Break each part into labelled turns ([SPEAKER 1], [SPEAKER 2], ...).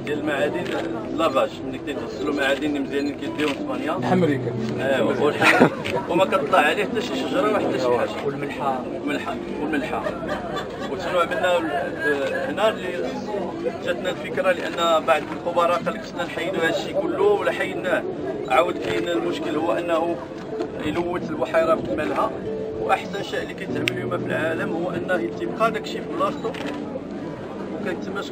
[SPEAKER 1] ديال المعادن لافاج ملي كيتغسلوا معادن مزيانين كيديهم اسبانيا الحمري والحمري وما كتطلع عليه حتى شي شجره ولا حتى شي حاجه والملحه وشنو عملنا هنا اللي جاتنا الفكره لان بعض الخبراء قال لك خصنا نحيدوا هذا الشيء كله ولا حيدناه عاود كاين المشكل هو انه يلوث البحيره بمالها واحسن شيء اللي كيتعمل اليوم في العالم هو انه تيبقى داكشي في بلاصتو كيتسماش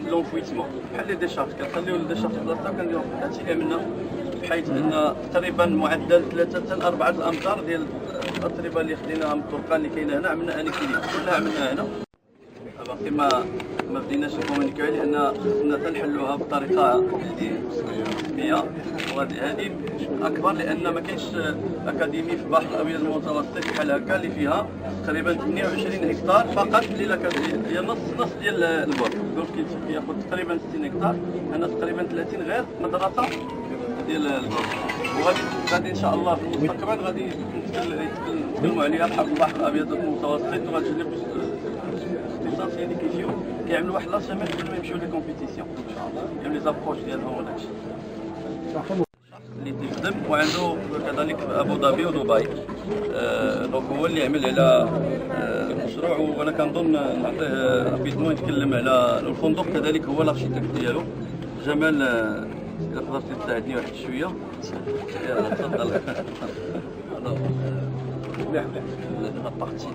[SPEAKER 1] لونفويسمون بحال لي ديشارت كنخليو الديشارت في بلاصتها وكنديرو هادشي اللي عملنا بحيث ان تقريبا معدل 3 حتى 4 الامتار ديال الاتربه اللي خديناها من الطرقان اللي كاينه هنا عملنا انيكيليب كلها عملناها هنا باقي ما بديناش الكومونيكي لان خصنا تنحلوها بطريقه رسميه وهذه اكبر لان ما كاينش اكاديمي في البحر الابيض المتوسط بحال هكا اللي فيها تقريبا 28 هكتار فقط اللي هي نص ديال البر كياخذ تقريبا 60 هكتار هنا تقريبا 30 غير مدرسه ديال البر وغادي ان شاء الله في المستقبل غادي نتكلموا عليها بحال البحر الابيض المتوسط وغتجلب يعني كيعملوا واحد لاشاميل قبل ما يمشيو لي كومبيتيسيون ان شاء الله يعني لي زابروش ديالهم وداكشي اللي تخدم وعنده كذلك في ابو ظبي ودبي دونك هو اللي عمل على المشروع وانا كنظن نعطيه رابيدمون يتكلم على الفندق كذلك هو لارشيتكت ديالو جمال اذا قدرتي تساعدني واحد شويه يلا تفضل مليح لا بارتي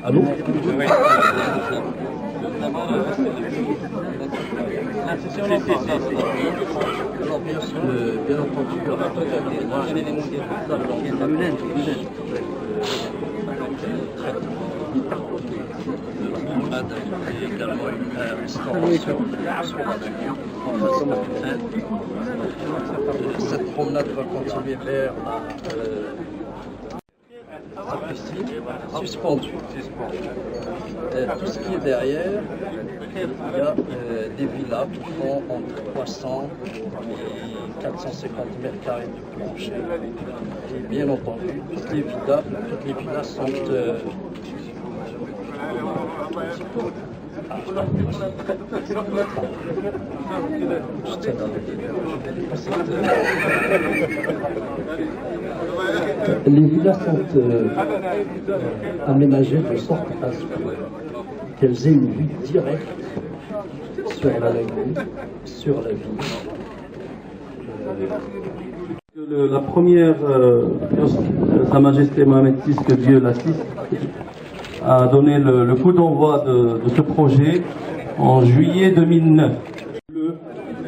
[SPEAKER 1] Allô? Alors bien sûr, bien entendu, également une restauration sur la nature en face de l'hôtel. Cette promenade va continuer vers la piscine suspendue. Tout ce qui est derrière, il y a des villas qui font entre 300 et 450 mètres carrés de plancher. Et bien entendu, toutes les villas sont les villas sont aménagées de sorte à ce qu'elles aient une vue directe sur la lagune, sur la ville. La première, Sa Majesté Mohamed VI, que Dieu l'assiste, a donné le coup d'envoi de ce projet en juillet 2009,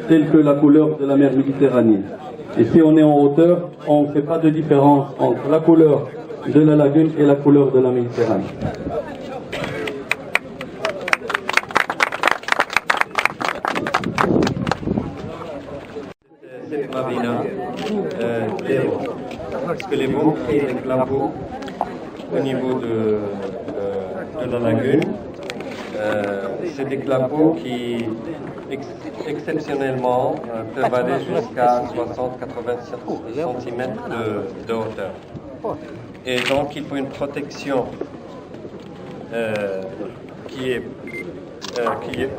[SPEAKER 1] tel que la couleur de la mer Méditerranée. Et si on est en hauteur, on ne fait pas de différence entre la couleur de la lagune et la couleur de la Méditerranée. Cette marina, parce que les mots créent des claveaux au niveau de la lagune. C'est des claveaux qui exceptionnellement peuvent aller jusqu'à 60-80 cm de hauteur.
[SPEAKER 2] Et donc il faut une protection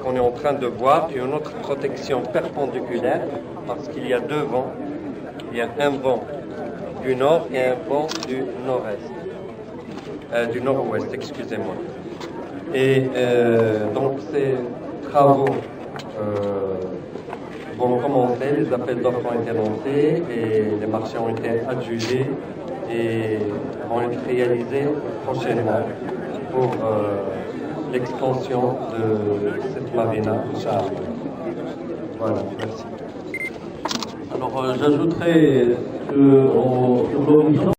[SPEAKER 2] qu'on est en train de voir, et une autre protection perpendiculaire, parce qu'il y a deux vents. Il y a un vent du nord et un vent du nord-est, du nord-ouest, excusez-moi. Et donc ces travaux vont commencer, les appels d'offres ont été lancés et les marchés ont été adjugés et vont être réalisés prochainement pour l'expansion de cette marina. Voilà, merci.
[SPEAKER 1] Alors j'ajouterai sur l'horizon.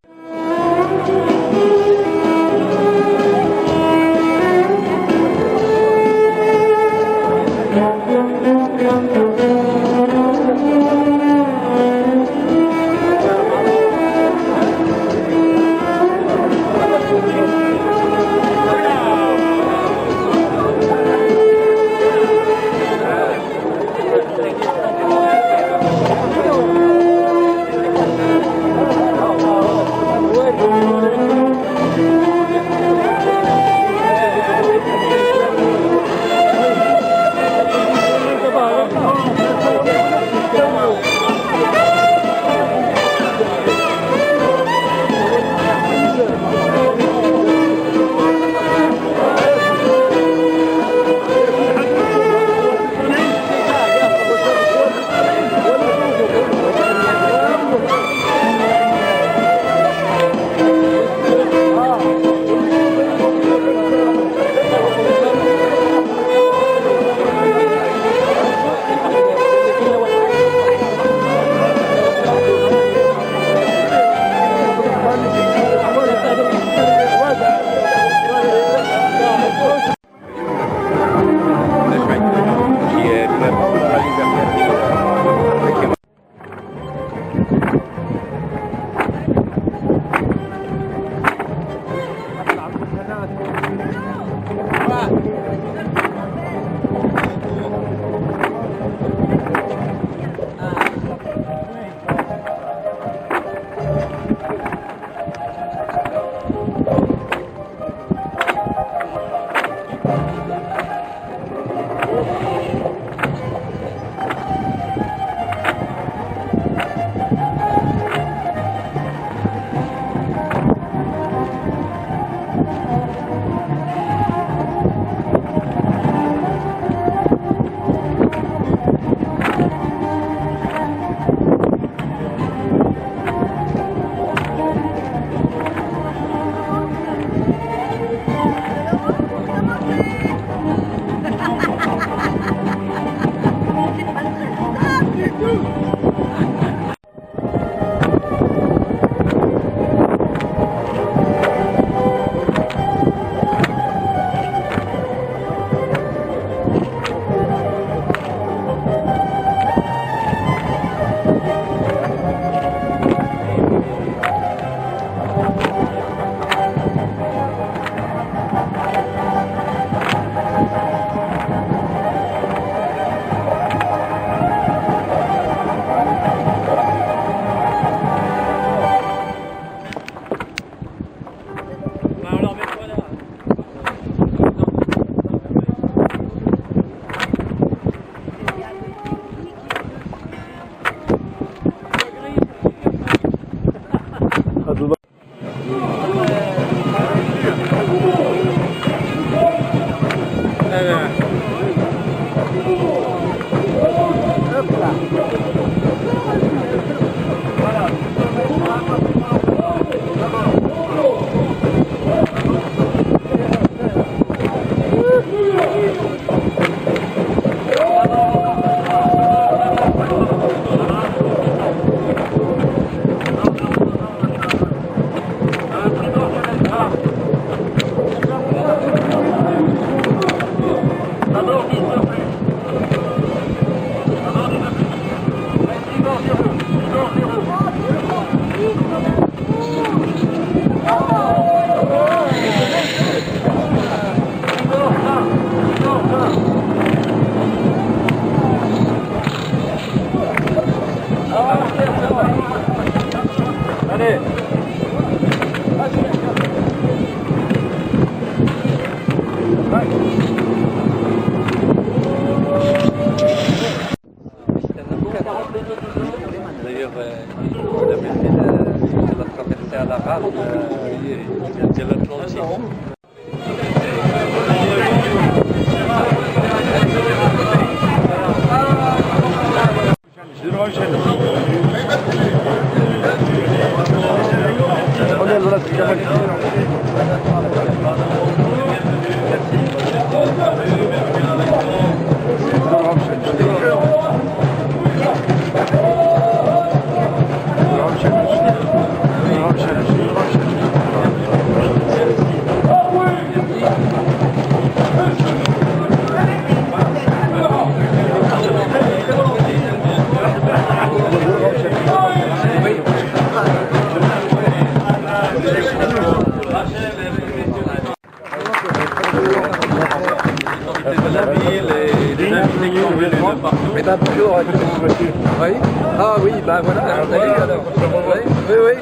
[SPEAKER 3] Oui. Ah oui, ben voilà, on a dit alors. Oui, oui.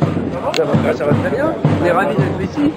[SPEAKER 3] Ça va très bien. On est ravis d'être ici.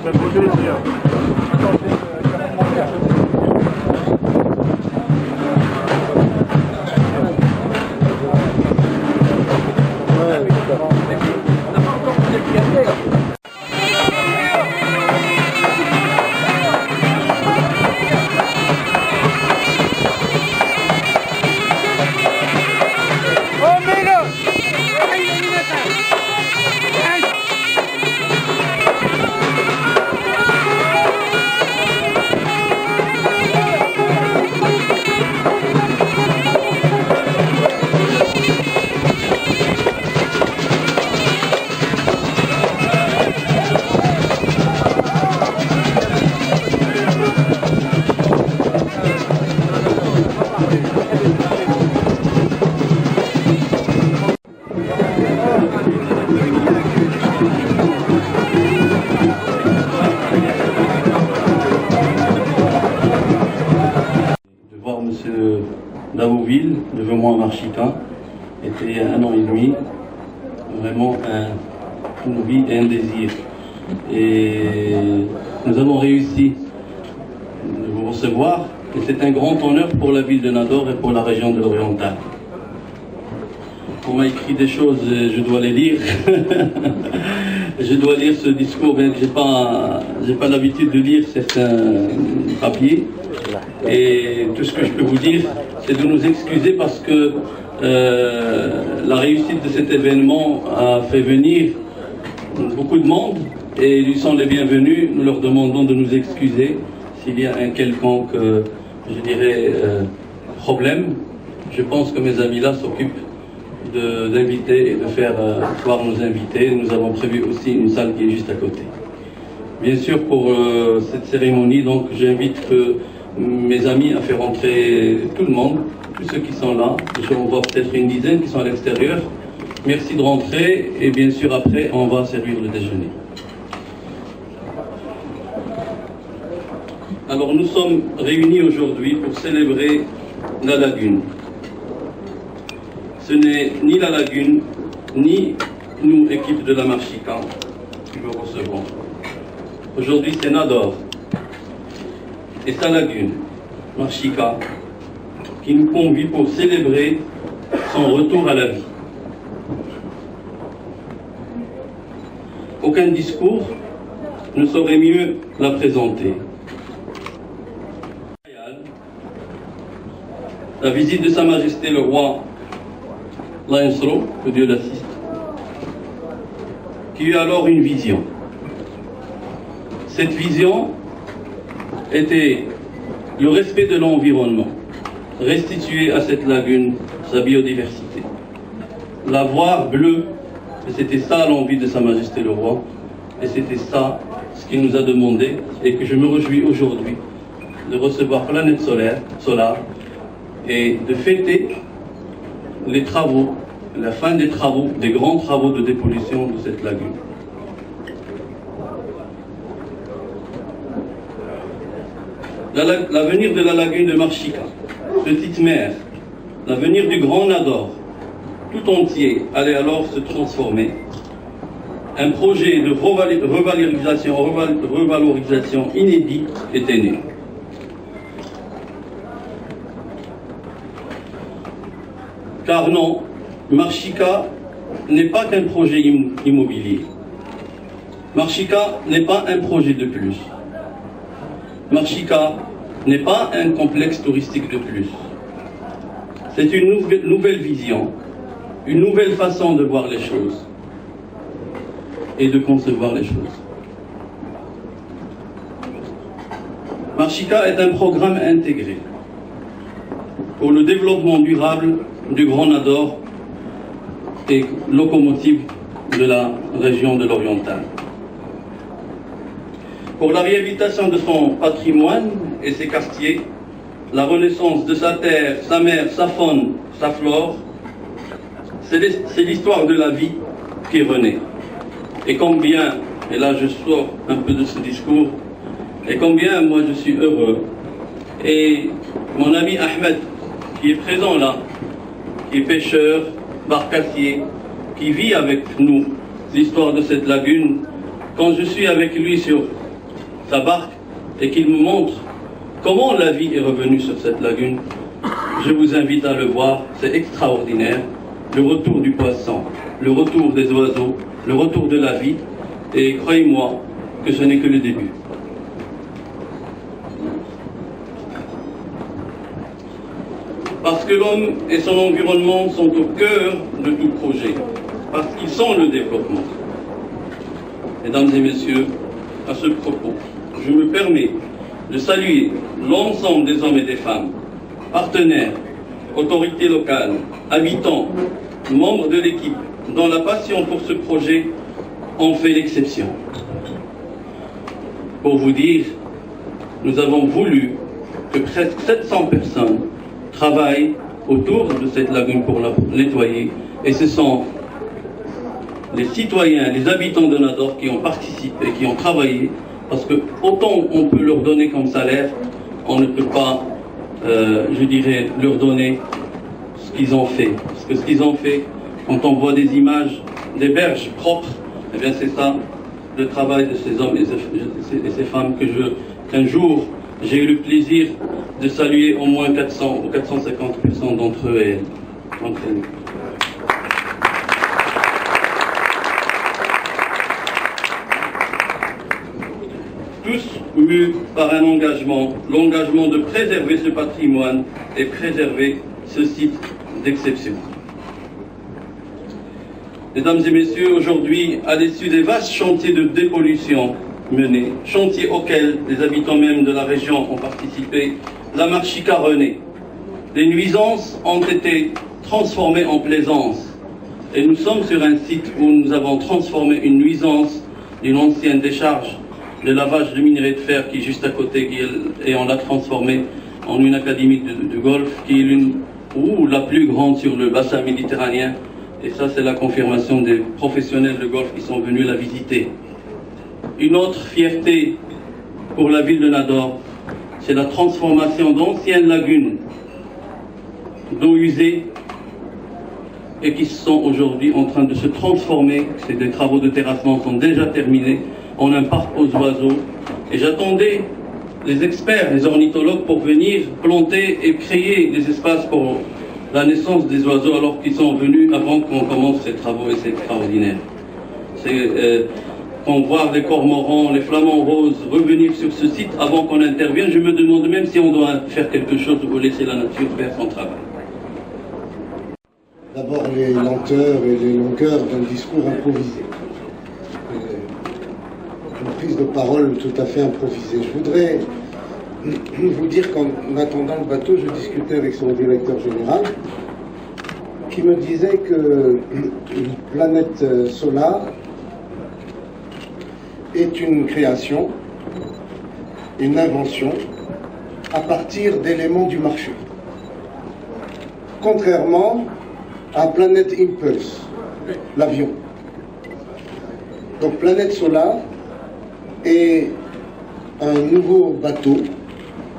[SPEAKER 1] Davouville, devant moi à Marchica, était 1 an et demi, vraiment une envie et un désir. Et nous avons réussi de vous recevoir, et c'est un grand honneur pour la ville de Nador et pour la région de l'Oriental. On m'a écrit des choses, je dois les lire. Je dois lire ce discours, bien que j'ai pas l'habitude de lire certains papiers. Et tout ce que je peux vous dire, c'est de nous excuser parce que la réussite de cet événement a fait venir beaucoup de monde et ils sont les bienvenus. Nous leur demandons de nous excuser s'il y a un quelconque, je dirais, problème. Je pense que mes amis là s'occupent d'inviter et de faire voir nos invités. Nous avons prévu aussi une salle qui est juste à côté. Bien sûr, pour cette cérémonie, donc j'invite mes amis à faire entrer tout le monde, tous ceux qui sont là. On voit peut-être une dizaine qui sont à l'extérieur. Merci de rentrer et bien sûr après on va servir le déjeuner. Alors nous sommes réunis aujourd'hui pour célébrer la lagune. Ce n'est ni la lagune, ni nous, équipe de la Marchica, qui vous recevons. Aujourd'hui c'est Nador et sa lagune, Marchica, qui nous convie pour célébrer son retour à la vie. Aucun discours ne saurait mieux la présenter. La visite de Sa Majesté le roi Laensro, que Dieu l'assiste, qui eut alors une vision. Cette vision était le respect de l'environnement, restituer à cette lagune sa biodiversité, la voir bleue, et c'était ça l'envie de Sa Majesté le roi, et c'était ça ce qu'il nous a demandé, et que je me réjouis aujourd'hui de recevoir Planète Solar, et de fêter les travaux, la fin des travaux, des grands travaux de dépollution de cette lagune. L'avenir de la lagune de Marchica, petite mer, l'avenir du Grand Nador, tout entier allait alors se transformer. Un projet de revalorisation inédit était né. Car non, Marchica n'est pas qu'un projet immobilier. Marchika n'est pas un projet de plus. Marchika n'est pas un complexe touristique de plus. C'est une nouvelle vision, une nouvelle façon de voir les choses et de concevoir les choses. Marchika est un programme intégré pour le développement durable du Grand Nador et locomotive de la région de l'Oriental. Pour la réhabilitation de son patrimoine et ses quartiers, la renaissance de sa terre, sa mer, sa faune, sa flore, c'est l'histoire de la vie qui renaît. Et combien, et là je sors un peu de ce discours, et combien moi je suis heureux, et mon ami Ahmed, qui est présent là, qui est pêcheur, barcassier, qui vit avec nous l'histoire de cette lagune, quand je suis avec lui sur sa barque et qu'il me montre comment la vie est revenue sur cette lagune, je vous invite à le voir, c'est extraordinaire. Le retour du poisson, le retour des oiseaux, le retour de la vie, et croyez-moi que ce n'est que le début. Parce que l'homme et son environnement sont au cœur de tout projet, parce qu'ils sont le développement. Mesdames et messieurs, à ce propos, je me permets de saluer l'ensemble des hommes et des femmes, partenaires, autorités locales, habitants, membres de l'équipe, dont la passion pour ce projet en fait l'exception. Pour vous dire, nous avons voulu que presque 700 personnes travaillent autour de cette lagune pour la nettoyer, et ce sont les citoyens, les habitants de Nador qui ont participé, qui ont travaillé, parce que autant on peut leur donner comme salaire, on ne peut pas, je dirais, leur donner ce qu'ils ont fait. Parce que ce qu'ils ont fait, quand on voit des images des berges propres, eh bien c'est ça, le travail de ces hommes et ces femmes qu'un jour, j'ai eu le plaisir de saluer au moins 400 ou 450 personnes d'entre eux et d'entre nous. Tous mus par un engagement, l'engagement de préserver ce patrimoine et préserver ce site d'exception. Mesdames et messieurs, aujourd'hui, à l'issue des vastes chantiers de dépollution menés, chantiers auxquels les habitants même de la région ont participé, la Marchika renaît. Les nuisances ont été transformées en plaisance. Et nous sommes sur un site où nous avons transformé une nuisance d'une ancienne décharge de lavage de minerai de fer qui est juste à côté, et on l'a transformée en une académie de golf qui est la plus grande sur le bassin méditerranéen. Et ça, c'est la confirmation des professionnels de golf qui sont venus la visiter. Une autre fierté pour la ville de Nador, c'est la transformation d'anciennes lagunes d'eau usée et qui sont aujourd'hui en train de se transformer. Des travaux de terrassement sont déjà terminés en un parc aux oiseaux. Et j'attendais les experts, les ornithologues pour venir planter et créer des espaces pour la naissance des oiseaux alors qu'ils sont venus avant qu'on commence ces travaux, et c'est extraordinaire. C'est qu'on voit les cormorans, les flamants roses revenir sur ce site avant qu'on intervienne. Je me demande même si on doit faire quelque chose ou laisser la nature faire son travail.
[SPEAKER 4] D'abord les lenteurs et les longueurs d'un discours improvisé. Une prise de parole tout à fait improvisée. Je voudrais vous dire qu'en attendant le bateau, je discutais avec son directeur général qui me disait que une planète solaire est une création, une invention à partir d'éléments du marché. Contrairement à Planet Impulse, l'avion. Donc Planète Solar est un nouveau bateau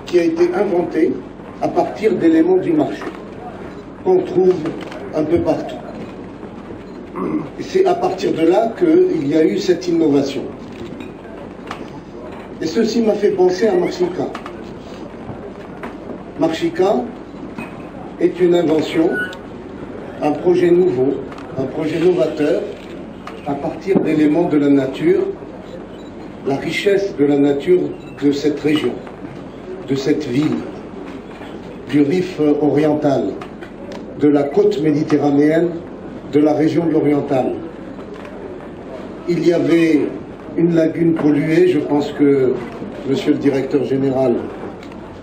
[SPEAKER 4] qui a été inventé à partir d'éléments du marché, qu'on trouve un peu partout. Et c'est à partir de là qu'il y a eu cette innovation. Et ceci m'a fait penser à Marchika. Marchika est une invention, un projet nouveau, un projet novateur, à partir d'éléments de la nature la richesse de la nature de cette région, de cette ville, du Rif oriental, de la côte méditerranéenne, de la région de l'oriental. Il y avait une lagune polluée, je pense que monsieur le directeur général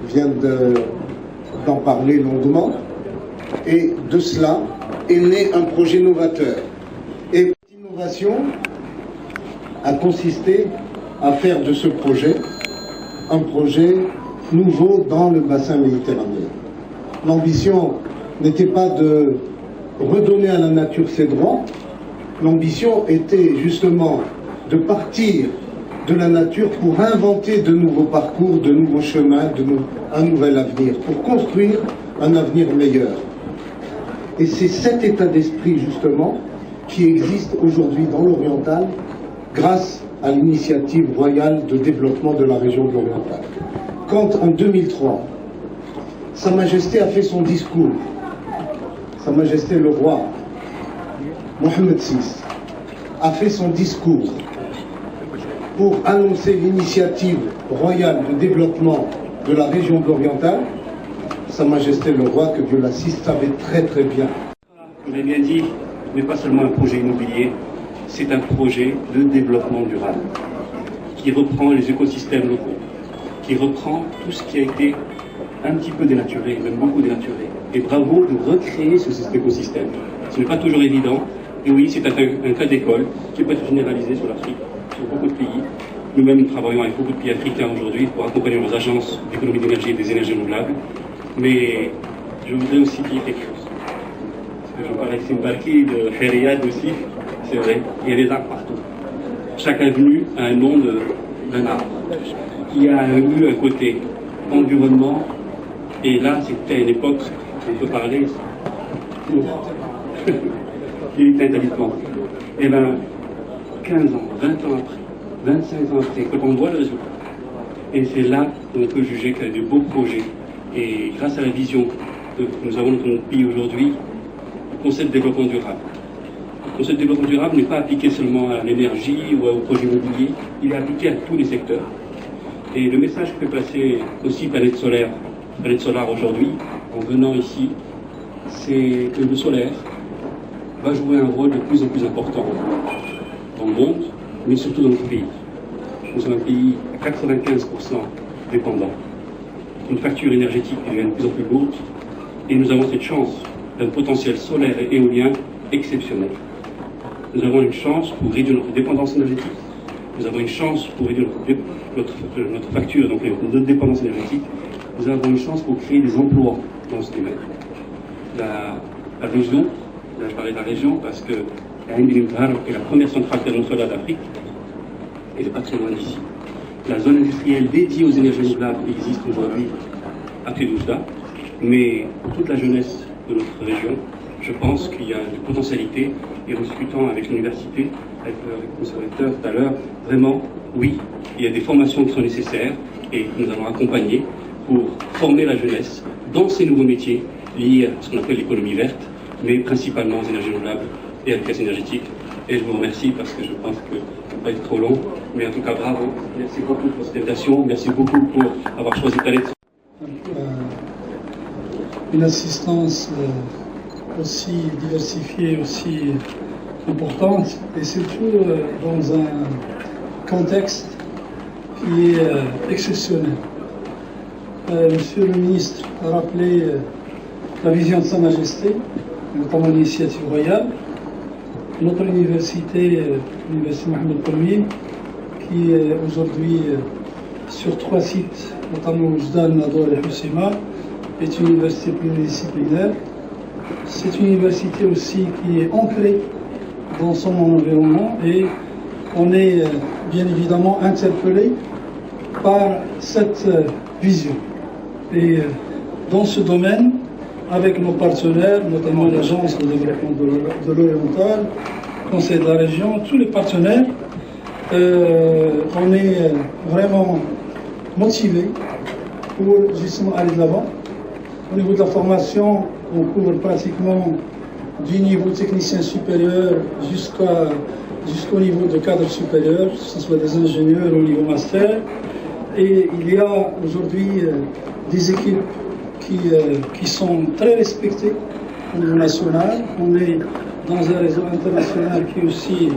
[SPEAKER 4] vient d'en parler longuement, et de cela est né un projet novateur. Et cette innovation a consisté à faire de ce projet un projet nouveau dans le bassin méditerranéen. L'ambition n'était pas de redonner à la nature ses droits, l'ambition était justement de partir de la nature pour inventer de nouveaux parcours, de nouveaux chemins, un nouvel avenir, pour construire un avenir meilleur. Et c'est cet état d'esprit justement qui existe aujourd'hui dans l'Oriental grâce à l'initiative royale de développement de la région de l'Oriental. Quand en 2003, Sa Majesté a fait son discours, Sa Majesté le roi Mohammed VI a fait son discours pour annoncer l'initiative royale de développement de la région de l'Oriental, Sa Majesté le roi, que Dieu l'assiste, savait très très bien.
[SPEAKER 5] Vous l'avez bien dit, ce n'est pas seulement un projet immobilier, c'est un projet de développement durable qui reprend les écosystèmes locaux, qui reprend tout ce qui a été un petit peu dénaturé, même beaucoup dénaturé. Et bravo de recréer cet écosystème. Ce n'est pas toujours évident, et oui, c'est un cas d'école qui peut être généralisé sur l'Afrique, sur beaucoup de pays. Nous-mêmes, nous travaillons avec beaucoup de pays africains aujourd'hui pour accompagner nos agences d'économie d'énergie et des énergies renouvelables. Mais je voudrais aussi dire quelque chose. Parce que je parle avec Simbarki de Hériad aussi, c'est vrai, il y a des arbres partout. Chaque avenue a un nom d'un arbre qui a eu un côté environnement, et là c'était à une époque, on peut parler, qui est intelligent. Et bien, 15 ans, 20 ans après, 25 ans après, quand on voit le résultat, et c'est là qu'on peut juger qu'il y a de beaux projets. Et grâce à la vision que nous avons dans notre pays aujourd'hui, le concept de développement durable. Le concept de développement durable n'est pas appliqué seulement à l'énergie ou au projet immobilier, il est appliqué à tous les secteurs. Et le message que fait passer aussi Planète Solaire aujourd'hui, en venant ici, c'est que le solaire va jouer un rôle de plus en plus important dans le monde, mais surtout dans notre pays. Nous sommes un pays à 95% dépendant, une facture énergétique qui devient de plus en plus lourde, et nous avons cette chance d'un potentiel solaire et éolien exceptionnel. Nous avons une chance pour réduire notre dépendance énergétique, nous avons une chance pour réduire notre facture, donc notre dépendance énergétique, nous avons une chance pour créer des emplois dans ce domaine. La région, là je parlais de la région parce que Ain Bilimtar est la première centrale thermosolaire d'Afrique, elle n'est pas très loin d'ici. La zone industrielle dédiée aux énergies renouvelables existe aujourd'hui à Pédouchda, mais pour toute la jeunesse de notre région, je pense qu'il y a une potentialité, et en discutant avec l'université, avec le conservateur tout à l'heure, vraiment, oui, il y a des formations qui sont nécessaires et que nous allons accompagner pour former la jeunesse dans ces nouveaux métiers liés à ce qu'on appelle l'économie verte, mais principalement aux énergies renouvelables et à l'efficacité énergétique. Et je vous remercie parce que je pense que ça ne va pas être trop long, mais en tout cas bravo, merci beaucoup pour cette invitation, merci beaucoup pour avoir choisi Planète.
[SPEAKER 6] Une assistance aussi diversifiée, aussi importante, et surtout dans un contexte qui est exceptionnel. Monsieur le ministre a rappelé la vision de Sa Majesté, notamment l'initiative royale. Notre université, l'université Mohammed Ier, qui est aujourd'hui sur 3 sites, notamment Oujda, Nador et Hoceima, est une université pluridisciplinaire. C'est une université aussi qui est ancrée dans son environnement, et on est bien évidemment interpellé par cette vision. Et dans ce domaine, avec nos partenaires, notamment l'Agence de développement de l'Oriental, le Conseil de la région, tous les partenaires, on est vraiment motivés pour justement aller de l'avant. Au niveau de la formation, on couvre pratiquement du niveau technicien supérieur jusqu'à jusqu'au niveau de cadre supérieur, que ce soit des ingénieurs au niveau master. Et il y a aujourd'hui des équipes qui sont très respectées au niveau national. On est dans un réseau international qui est aussi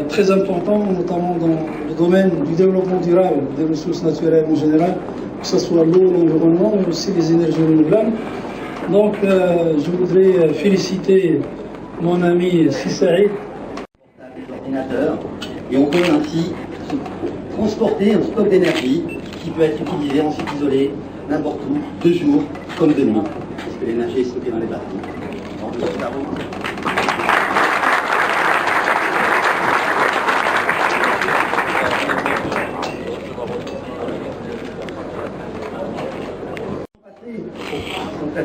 [SPEAKER 6] très important, notamment dans le domaine du développement durable des ressources naturelles en général, que ce soit l'eau, l'environnement, mais aussi les énergies renouvelables. Donc je voudrais féliciter mon ami Sissaïd.
[SPEAKER 7] Et on peut ainsi transporter un stock d'énergie qui peut être utilisé, ensuite isolé n'importe où, de jour comme de nuit, parce que l'énergie est stockée dans les batteries.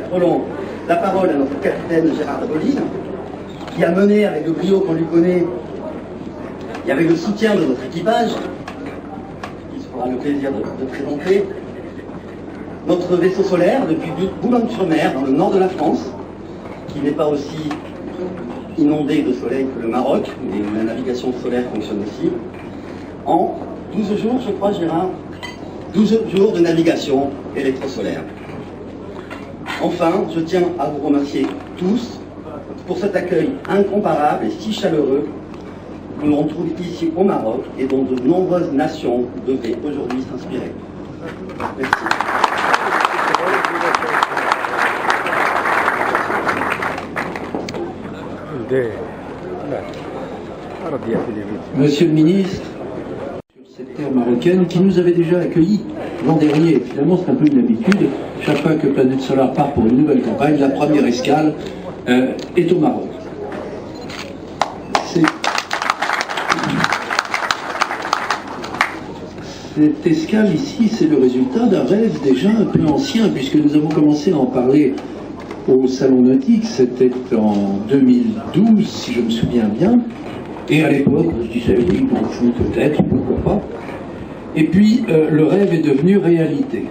[SPEAKER 7] Trop long. La parole à notre capitaine Gérard Daboline, qui a mené avec le brio qu'on lui connaît et avec le soutien de notre équipage, qui se fera le plaisir de présenter, notre vaisseau solaire depuis Boulogne-sur-Mer, dans le nord de la France, qui n'est pas aussi inondé de soleil que le Maroc, mais où la navigation solaire fonctionne aussi, en 12 jours, je crois, Gérard, 12 jours de navigation électrosolaire. Enfin, je tiens à vous remercier tous pour cet accueil incomparable et si chaleureux que l'on trouve ici au Maroc et dont de nombreuses nations devraient aujourd'hui s'inspirer. Merci.
[SPEAKER 8] Monsieur le ministre, sur cette terre marocaine qui nous avait déjà accueillis l'an dernier, finalement c'est un peu une habitude, chaque fois que Planète Solar part pour une nouvelle campagne, la première escale est au Maroc. Cette escale ici, c'est le résultat d'un rêve déjà un peu ancien, puisque nous avons commencé à en parler au Salon Nautique, c'était en 2012, si je me souviens bien, et à l'époque, on se disait, oui, bon, peut-être, pourquoi pas. Et puis, le rêve est devenu réalité.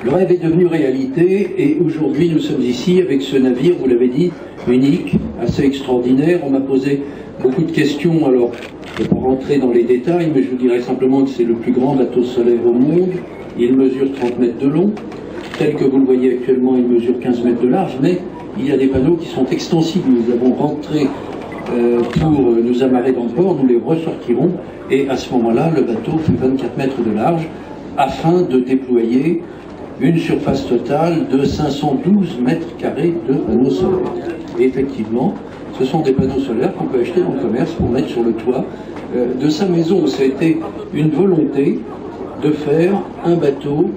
[SPEAKER 8] Le rêve est devenu réalité, et aujourd'hui, nous sommes ici avec ce navire, vous l'avez dit, unique, assez extraordinaire. On m'a posé beaucoup de questions, alors, je ne vais pas rentrer dans les détails, mais je vous dirais simplement que c'est le plus grand bateau solaire au monde. Il mesure 30 mètres de long. Tel que vous le voyez actuellement, il mesure 15 mètres de large, mais il y a des panneaux qui sont extensibles. Nous avons rentré pour nous amarrer dans le port, nous les ressortirons, et à ce moment-là, le bateau fait 24 mètres de large, afin de déployer une surface totale de 512 mètres carrés de panneaux solaires. Et effectivement, ce sont des panneaux solaires qu'on peut acheter dans le commerce pour mettre sur le toit de sa maison. Ça a été une volonté de faire un bateau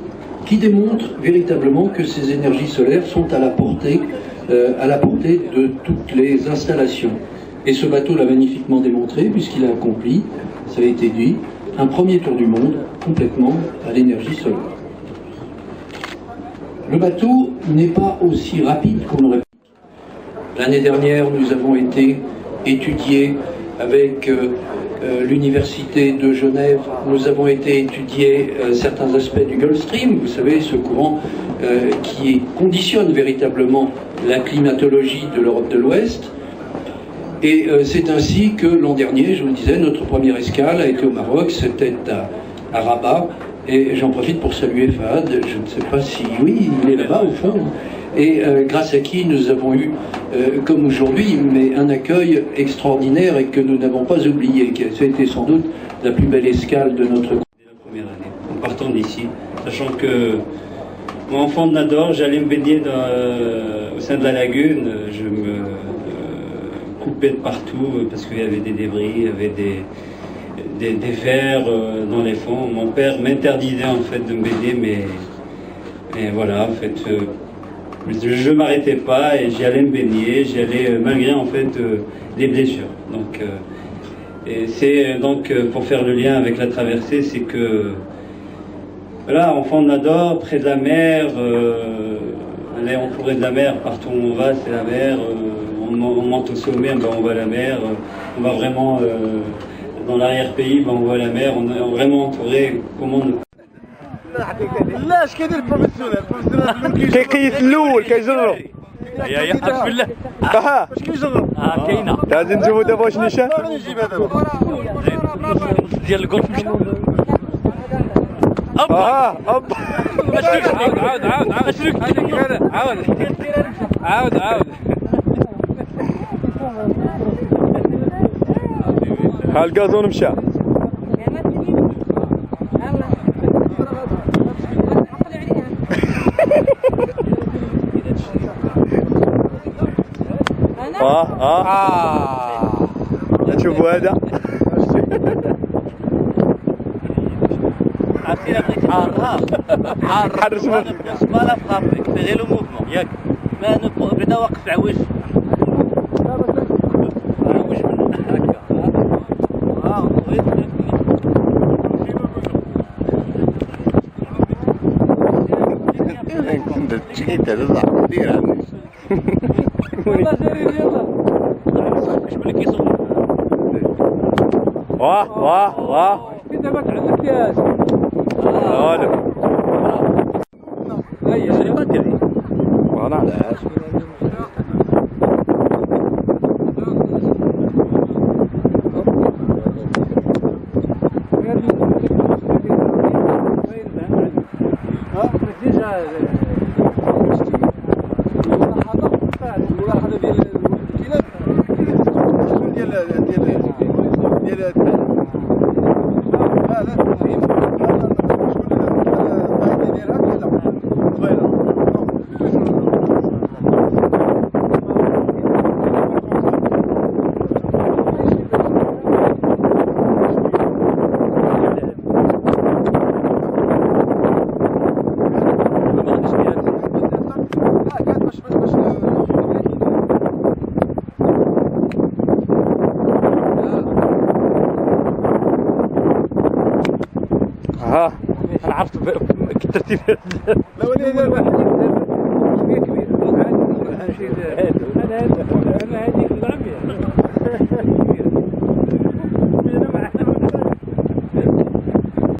[SPEAKER 8] qui démontre véritablement que ces énergies solaires sont à la portée de toutes les installations. Et ce bateau l'a magnifiquement démontré, puisqu'il a accompli, ça a été dit, un premier tour du monde complètement à l'énergie solaire. Le bateau n'est pas aussi rapide qu'on aurait pu. L'année dernière, nous avons été étudiés avec l'Université de Genève, nous avons été étudier certains aspects du Gulf Stream, vous savez, ce courant qui conditionne véritablement la climatologie de l'Europe de l'Ouest. Et c'est ainsi que l'an dernier, je vous le disais, notre première escale a été au Maroc, c'était à Rabat, et j'en profite pour saluer Fahad, je ne sais pas si, oui, il est là-bas au fond, et grâce à qui nous avons eu, comme aujourd'hui, mais un accueil extraordinaire et que nous n'avons pas oublié, qui a été sans doute la plus belle escale de notre
[SPEAKER 5] première année, en partant d'ici, sachant que moi, enfant de Nador, j'allais me baigner au sein de la lagune, je me coupais de partout parce qu'il y avait des débris, il y avait des vers dans les fonds. Mon père m'interdisait en fait de me baigner, mais voilà, en fait, je m'arrêtais pas et j'y allais me baigner, j'y allais malgré en fait les blessures. Donc, et c'est donc pour faire le lien avec la traversée, c'est que voilà, enfant de Nador, près de la mer, on est entouré de la mer, partout où on va, c'est la mer. On monte au sommet, ben on voit la mer. On va vraiment dans l'arrière-pays, ben on voit la mer. On est vraiment entouré. Comment on...
[SPEAKER 3] كيقيس الاول كيجرب
[SPEAKER 1] يا بسم الله كاينه
[SPEAKER 9] غادي نشوفوا دابا واش نيشان
[SPEAKER 1] ديال الكولف مشى
[SPEAKER 9] اب
[SPEAKER 3] عاود
[SPEAKER 9] ها الكازون مشى شوفوا هذا
[SPEAKER 1] عرفتي لا بغيت حرش ما لا بخاطرك غير لو موفمون ياك ما بعدا واقف عوج
[SPEAKER 9] واه
[SPEAKER 3] دابا عندك يا
[SPEAKER 1] هيا شريطات ديالي
[SPEAKER 9] وانا علاش ها انا عرفت الترتيب
[SPEAKER 3] لا ولي لا كبير انا هذيك العمية